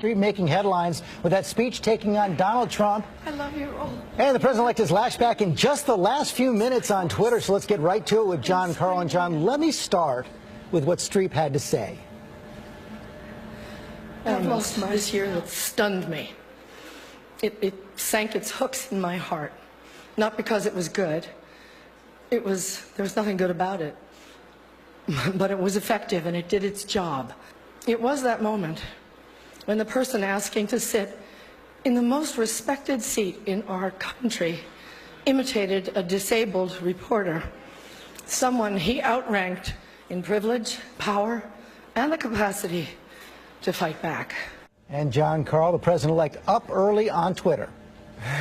Streep making headlines with that speech taking on Donald Trump. I love you all. And the president-elect has lashed back in just the last few minutes on Twitter, so let's get right to it with John Carl. And John, let me start with what Streep had to say. I've lost this year that stunned me. It sank its hooks in my heart. Not because it was good. There was nothing good about it. But it was effective and it did its job. It was that moment when the person asking to sit in the most respected seat in our country imitated a disabled reporter, someone he outranked in privilege, power, and the capacity to fight back. And John Carl, the president-elect, up early on Twitter.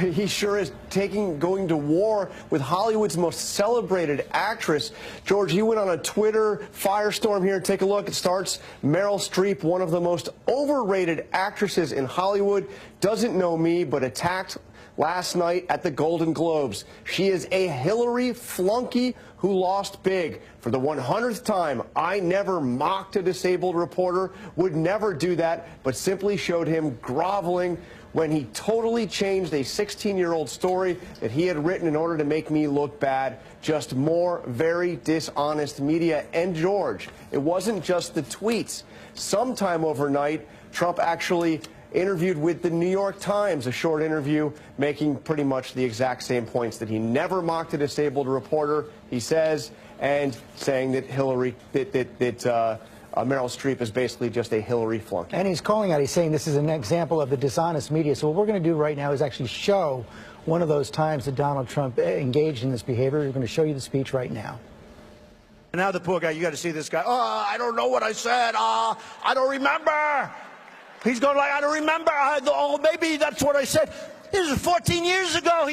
He sure is going to war with Hollywood's most celebrated actress. George, he went on a Twitter firestorm here. Take a look. It starts. Meryl Streep, one of the most overrated actresses in Hollywood, doesn't know me, but attacked last night at the Golden Globes. She is a Hillary flunky who lost big. For the 100th time, I never mocked a disabled reporter, would never do that, but simply showed him groveling when he totally changed a 16-year-old story that he had written in order to make me look bad. Just more very dishonest media. And George, it wasn't just the tweets. Sometime overnight, Trump actually interviewed with the New York Times, a short interview making pretty much the exact same points, that he never mocked a disabled reporter, he says, and saying that Meryl Streep is basically just a Hillary flunky. And he's calling out, he's saying this is an example of the dishonest media. So what we're going to do right now is actually show one of those times that Donald Trump engaged in this behavior. We're going to show you the speech right now. And now the poor guy, you got to see this guy. Oh, I don't know what I said. I don't remember. He's going like, I don't remember. Oh, maybe that's what I said. This was 14 years ago.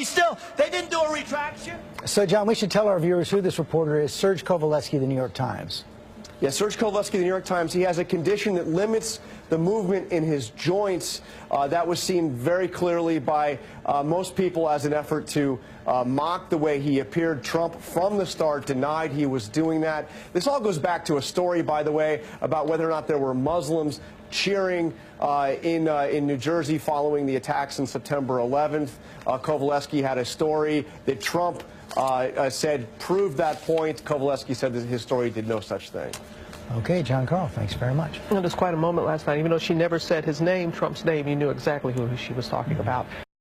They didn't do a retraction. So, John, we should tell our viewers who this reporter is. Serge Kovaleski, the New York Times. Yeah, Serge Kovaleski, the New York Times, he has a condition that limits the movement in his joints. That was seen very clearly by most people as an effort to mock the way he appeared. Trump, from the start, denied he was doing that. This all goes back to a story, by the way, about whether or not there were Muslims cheering in New Jersey following the attacks on September 11th. Kovaleski had a story that Trump said proved that point. Kovaleski said that his story did no such thing. Okay, John Carl, thanks very much. It was quite a moment last night. Even though she never said his name, Trump's name, he knew exactly who she was talking about.